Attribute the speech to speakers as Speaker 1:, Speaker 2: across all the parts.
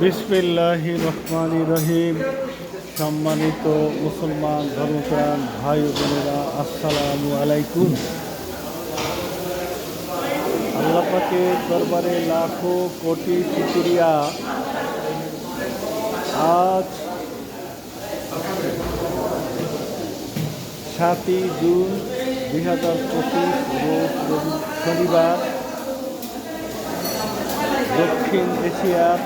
Speaker 1: বিসমিল্লাহির রহমানির রহিম। সম্মানিত মুসলমান ধর্মপ্রাণ ভাই ও বোনেরা, আসসালামু আলাইকুম। আল্লাহ পাকের দরবারে লাখো কোটি শুকরিয়া। আজ 7ই জুন 2025 রোজ শনিবার দক্ষিণ এশিয়ার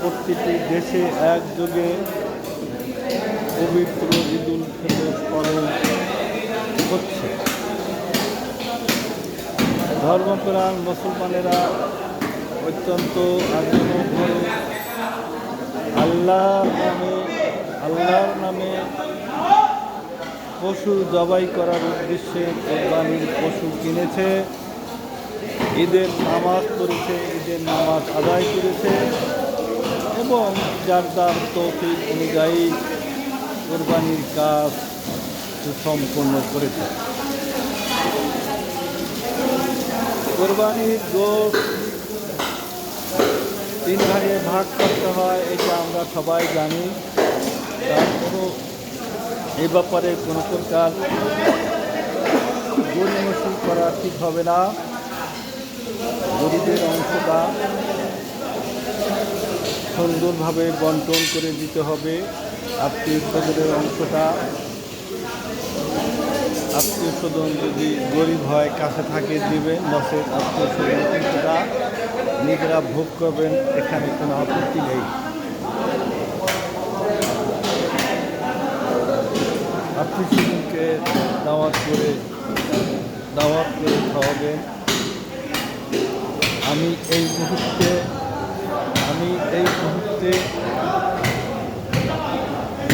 Speaker 1: প্রতিটি দেশে একযোগে পবিত্র ঈদুল ফিতর পালন হচ্ছে। ধর্মপ্রাণ মুসলমানেরা অত্যন্ত আগ্রহভরে আল্লাহর নামে পশু জবাই করার উদ্দেশ্যে কোরবানির পশু কিনেছে, ঈদের নামাজ পড়েছে, ঈদের নামাজ আদায় করেছে এবং যার তৌফিক অনুযায়ী কোরবানির কাজ সম্পন্ন করেছে। কোরবানির গোশত 3 ভাগে ভাগ করতে হয়, এটা আমরা সবাই জানি। তারপরও এ ব্যাপারে কোনো প্রকার গরিমসি করা ঠিক হবে না। গরিবের অংশটা সুন্দরভাবে বন্টন করে দিতে হবে। আত্মীয় স্বজনের অংশটা, আত্মীয় স্বজন যদি গরিব হয় কাছে থাকে দিবেন, নচেত আত্মীয় স্বজনের অংশটা নিজেরা ভোগ করবেন, এখানে কোনো আপত্তি নেই। আত্মীয় স্বজনকে দাওয়াত করে খাওয়াবেন। আমি এই মুহূর্তে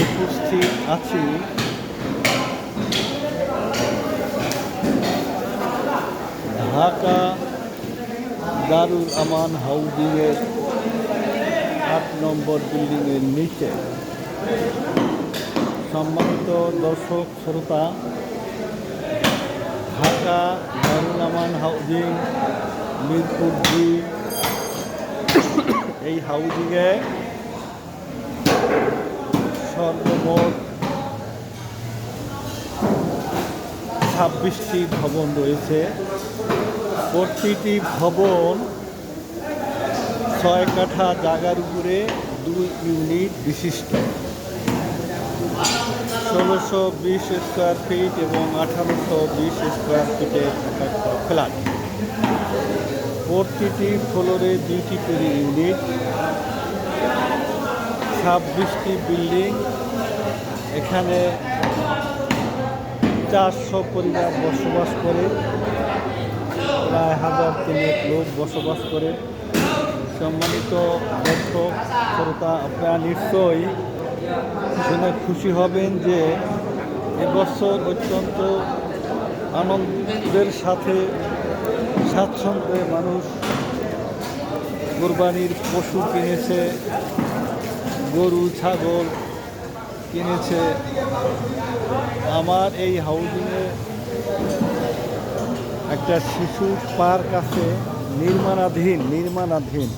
Speaker 1: উপস্থিত আছি ঢাকা দারুল আমান হাউজিংয়ের 8 নম্বর বিল্ডিংয়ের নিচে। সম্মানিত দর্শক শ্রোতা, ঢাকা দারুল আমান হাউজিং মিরপুর 2 এই হাউজিংয়ে সর্বমোট 26টি ভবন রয়েছে। প্রতিটি ভবন 6 কাঠা জায়গার উপরে 2 ইউনিট বিশিষ্ট, 1620 স্কোয়ার ফিট এবং 1820 স্কোয়ার ফিটের একটা ফ্ল্যাট। প্রতিটি ফ্লোরে 2টি করে ইউনিট, 26টি বিল্ডিং। এখানে 400 পরিবার বসবাস করে, প্রায় 1003 লোক বসবাস করে। সম্মানিত দর্শক শ্রোতা, আপনারা নিশ্চয়ই শুনে খুশি হবেন যে এবছর অত্যন্ত আনন্দের সাথে স্বাচ্ছন্দ্যে মানুষ কোরবানির পশু কিনেছে, গরু ছাগল কিনেছে। আমার এই হাউজিংয়ে একটা শিশু পার্ক আছে, নির্মাণাধীন।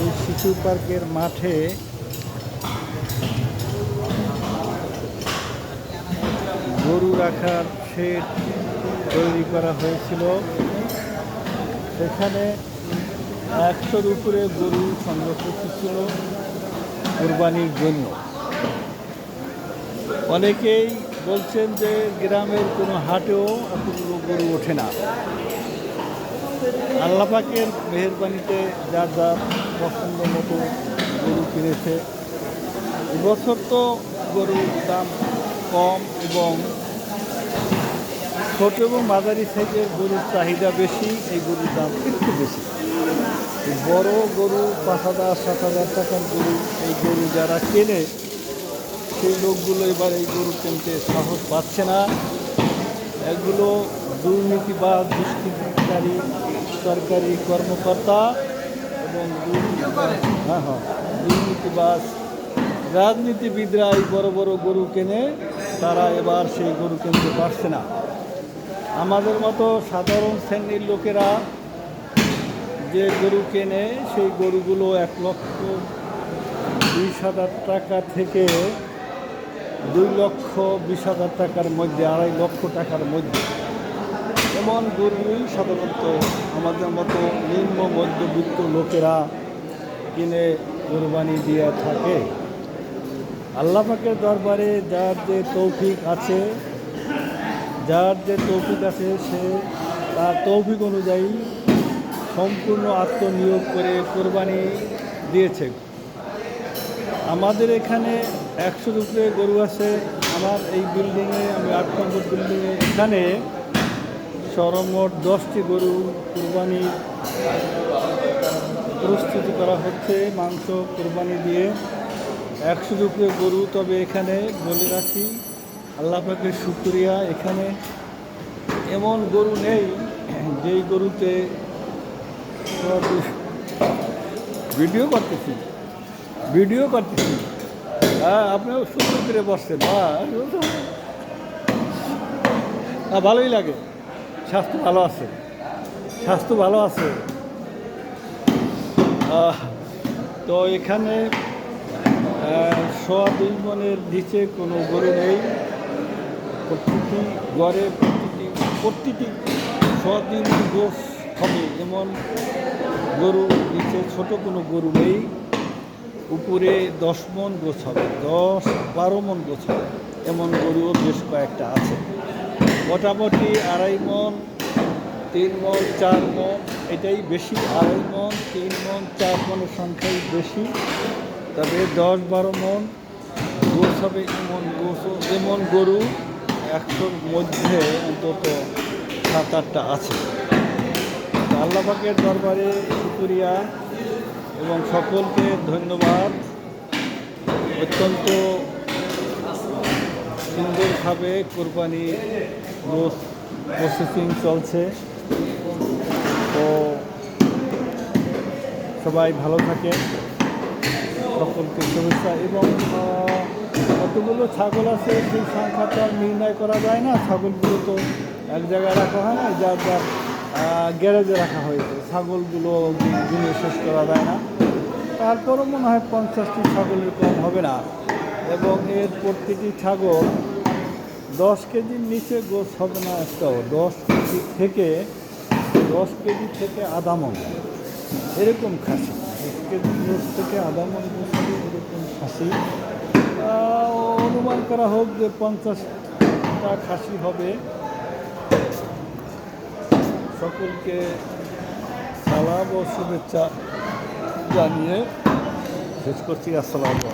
Speaker 1: এই শিশু পার্কের মাঠে গরু রাখার শেড তৈরি করা হয়েছিল। সেখানে 100-র উপরে গরু সংরক্ষিত ছিল কোরবানির জন্য। অনেকেই বলছেন যে গ্রামের কোনো হাটেও এতগুলো গরু ওঠে না। আল্লাহ পাকের মেহেরবানিতে যার যার পছন্দ মতো গরু কিনেছে। এবছর তো গরুর দাম কম এবং ছোট এবং মাঝারি সাইজের গরুর চাহিদা বেশি, এই গরুর দাম একটু বেশি। বড় গরু 5,000-7,000 টাকার গরু, এই গরু যারা কেনে সেই লোকগুলো এবার এই গরু কিনতে সাহস পাচ্ছে না। এগুলো দুর্নীতিবাজ, দুষ্কৃতিকারী সরকারি কর্মকর্তা এবং দুর্নীতিবাজ রাজনীতিবিদরা এই বড় বড় গরু কেনে, তারা এবার সেই গরু কিনতে পারছে না। আমাদের মতো সাধারণ শ্রেণীর লোকেরা যে গরু কেনে সেই গরুগুলো 1,20,000 টাকা থেকে 2,20,000 টাকার মধ্যে, 2.5 লক্ষ টাকার মধ্যে, এমন গরুই সাধারণত আমাদের মতো নিম্ন মধ্যবিত্ত লোকেরা কিনে কোরবানি দিয়ে থাকে। আল্লাহ পাকের দরবারে যার যে তৌফিক আছে, সে তার তৌফিক অনুযায়ী সম্পূর্ণ আত্মনিয়োগ করে কোরবানি দিয়েছে। আমাদের এখানে 100 উপরে গরু আছে। আমার এই বিল্ডিংয়ে, আমি 8 নম্বর বিল্ডিংয়ে, এখানে সর্বমোট 10টি গরু কোরবানি প্রস্তুতি করা হচ্ছে মাংস কোরবানি দিয়ে। 100 উপরে গরু। তবে এখানে বলে রাখি, আল্লাহ পাকের শুকরিয়া, এখানে এমন গরু নেই যেই গরুতে ভিডিও করতেছি। হ্যাঁ, আপনিও সুন্দর করে বসছেন। ভালোই লাগে। স্বাস্থ্য ভালো আছে। তো এখানে 2.5 মনের নিচে কোনো গরু নেই। প্রতিটি গড়ে প্রতিটি 2.5 মন গোশ হবে এমন গরু নিচে ছোট কোনো গরু নেই। উপরে 10 মন গোছ হবে, 10-12 মন গোছ হবে এমন গরুও বেশ কয়েকটা আছে। মোটামুটি 2.5 মন, 3 মন, 4 মন, এটাই বেশি। 2.5 মন, 3 মন, 4 মনের সংখ্যাই বেশি। তবে 10-12 মন গোছ হবে এমন গরু 100-র মধ্যে অন্তত 7-8টা আছে। আল্লাহ পাকের দরবারে শুকরিয়া এবং সকলকে ধন্যবাদ। অত্যন্ত সুন্দরভাবে কোরবানি গোশ প্রসেসিং চলছে। তো সবাই ভালো থাকেন, সকলকে শুভেচ্ছা। এবং কতগুলো ছাগল আছে সেই সংখ্যাটা আর নির্ণয় করা যায় না। ছাগলগুলো তো এক জায়গায় রাখা হয় না, যার গ্যারেজে রাখা হয়েছে। ছাগলগুলো গুনে শেষ করা যায় না। তারপরও মনে হয় 50টি ছাগলের কম হবে না। এবং এর প্রতিটি ছাগল 10 কেজির নিচে গোশ হবে না একটাও। 10 কেজি থেকে আধা মণ এরকম খাসি, 10 কেজি গোশ থেকে আধা মণ গোশ হবে এরকম খাসি। অনুমান করা হোক যে 50টা খাসি হবে। সকলকে সালাম ও শুভেচ্ছা জানিয়ে শেষ করছি। আসসালামু আলাইকুম।